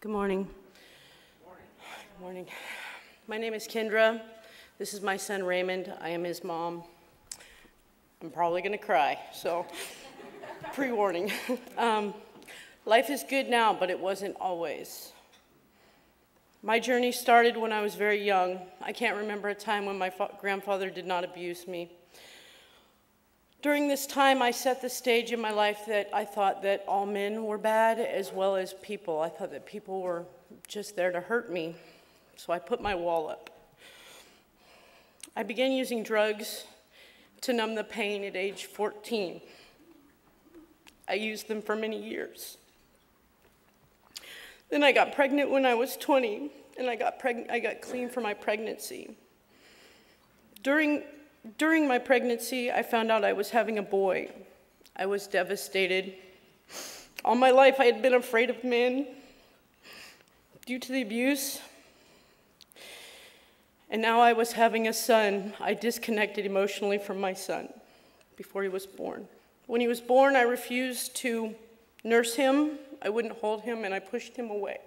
Good morning. Good morning. My name is Kendra. This is my son Raymond. I am his mom. I'm probably going to cry, so pre-warning. Life is good now, but it wasn't always. My journey started when I was very young. I can't remember a time when my grandfather did not abuse me. During this time, I set the stage in my life that I thought that all men were bad as well as people. I thought that people were just there to hurt me, so I put my wall up. I began using drugs to numb the pain at age 14. I used them for many years. Then I got pregnant when I was 20, and I got clean from my pregnancy. During my pregnancy, I found out I was having a boy. I was devastated. All my life, I had been afraid of men due to the abuse. And now I was having a son. I disconnected emotionally from my son before he was born. When he was born, I refused to nurse him. I wouldn't hold him, and I pushed him away.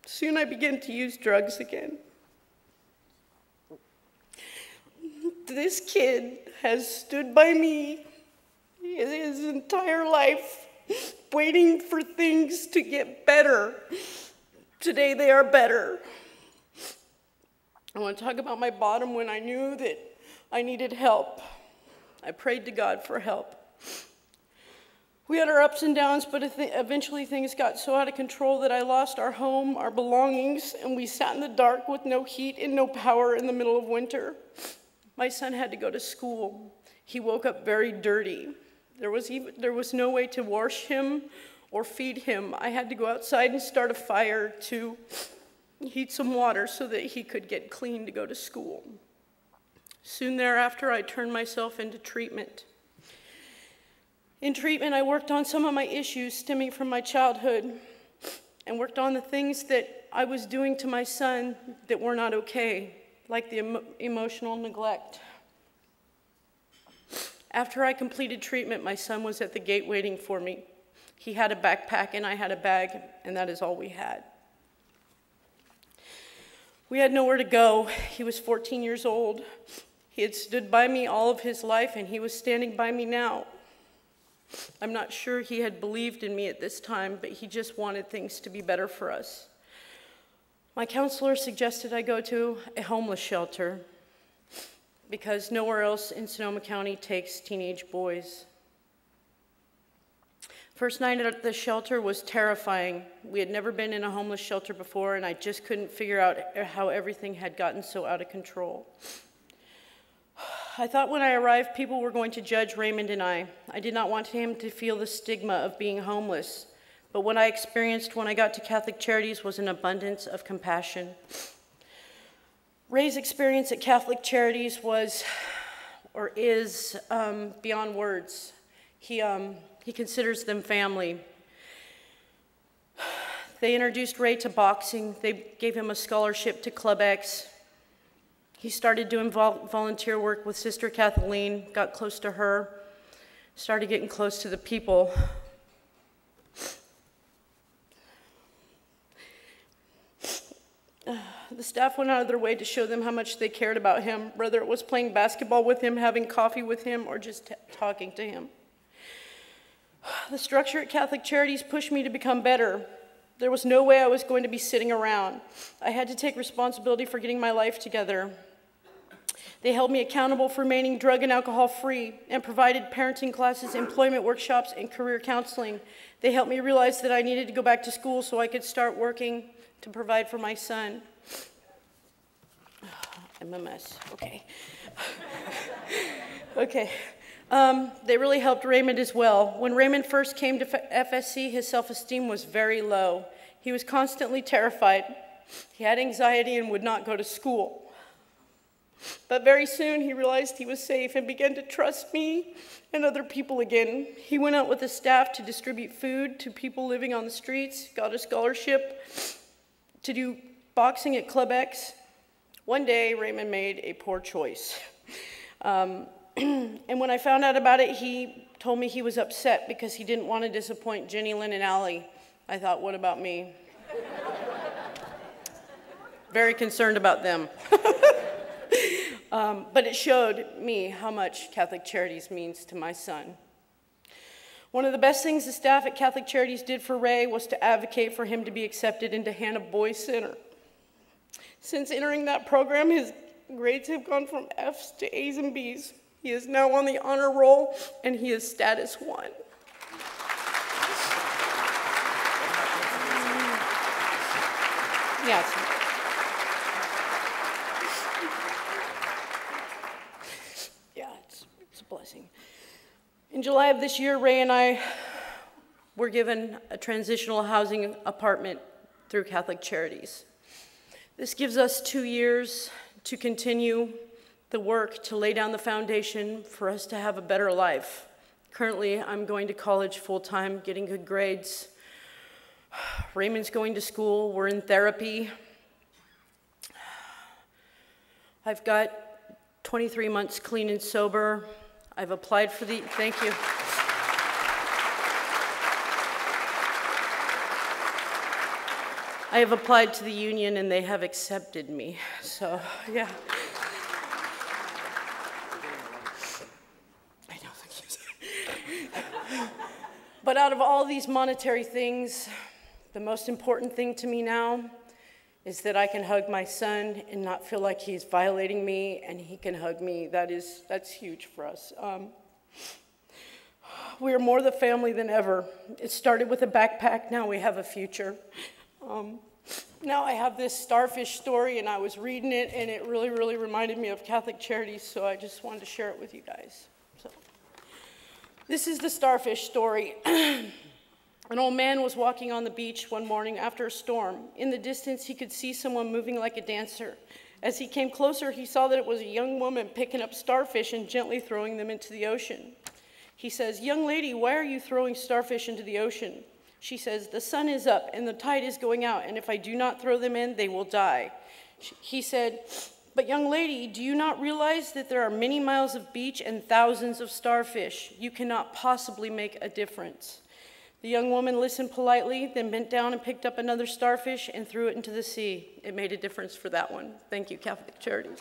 Soon I began to use drugs again. This kid has stood by me his entire life, waiting for things to get better. Today they are better. I want to talk about my bottom when I knew that I needed help. I prayed to God for help. We had our ups and downs, but eventually things got so out of control that I lost our home, our belongings, and we sat in the dark with no heat and no power in the middle of winter. My son had to go to school. He woke up very dirty. There was no way to wash him or feed him. I had to go outside and start a fire to heat some water so that he could get clean to go to school. Soon thereafter, I turned myself into treatment. In treatment, I worked on some of my issues stemming from my childhood and worked on the things that I was doing to my son that were not okay, like the emotional neglect. After I completed treatment, my son was at the gate waiting for me. He had a backpack and I had a bag, and that is all we had. We had nowhere to go. He was 14 years old. He had stood by me all of his life, and he was standing by me now. I'm not sure he had believed in me at this time, but he just wanted things to be better for us. My counselor suggested I go to a homeless shelter because nowhere else in Sonoma County takes teenage boys. First night at the shelter was terrifying. We had never been in a homeless shelter before, and I just couldn't figure out how everything had gotten so out of control. I thought when I arrived, people were going to judge Raymond and I. I did not want him to feel the stigma of being homeless, but what I experienced when I got to Catholic Charities was an abundance of compassion. Ray's experience at Catholic Charities was, or is, beyond words. He considers them family. They introduced Ray to boxing. They gave him a scholarship to Club X. He started doing volunteer work with Sister Kathleen, got close to her, started getting close to the people. The staff went out of their way to show them how much they cared about him, whether it was playing basketball with him, having coffee with him, or just talking to him. The structure at Catholic Charities pushed me to become better. There was no way I was going to be sitting around. I had to take responsibility for getting my life together. They held me accountable for remaining drug and alcohol free and provided parenting classes, employment workshops, and career counseling. They helped me realize that I needed to go back to school so I could start working to provide for my son. I'm a mess, okay. Okay. They really helped Raymond as well. When Raymond first came to FSC, his self-esteem was very low. He was constantly terrified. He had anxiety and would not go to school. But very soon he realized he was safe and began to trust me and other people again. He went out with his staff to distribute food to people living on the streets, got a scholarship to do boxing at Club X. One day, Raymond made a poor choice. And when I found out about it, he told me he was upset because he didn't want to disappoint Jenny, Lynn, and Allie. I thought, what about me? Very concerned about them. But it showed me how much Catholic Charities means to my son. One of the best things the staff at Catholic Charities did for Ray was to advocate for him to be accepted into Hannah Boys Center. Since entering that program, his grades have gone from F's to A's and B's. He is now on the honor roll, and he is status 1. Yes. Yeah, it's a blessing. In July of this year, Ray and I were given a transitional housing apartment through Catholic Charities. This gives us 2 years to continue the work to lay down the foundation for us to have a better life. Currently, I'm going to college full-time, getting good grades. Raymond's going to school. We're in therapy. I've got 23 months clean and sober. I've applied for the, thank you. I have applied to the union and they have accepted me, so yeah. I know, thank you. But out of all these monetary things, the most important thing to me now is that I can hug my son and not feel like he's violating me, and he can hug me. That's huge for us. We are more the family than ever. It started with a backpack, now we have a future. Now I have this starfish story, and I was reading it, and it really, really reminded me of Catholic Charities, so I just wanted to share it with you guys. So, this is the starfish story. An old man was walking on the beach one morning after a storm. In the distance, he could see someone moving like a dancer. As he came closer, he saw that it was a young woman picking up starfish and gently throwing them into the ocean. He says, "Young lady, why are you throwing starfish into the ocean?" She says, "The sun is up and the tide is going out, and if I do not throw them in, they will die." He said, "But young lady, do you not realize that there are many miles of beach and thousands of starfish? You cannot possibly make a difference." The young woman listened politely, then bent down and picked up another starfish and threw it into the sea. It made a difference for that one. Thank you, Catholic Charities.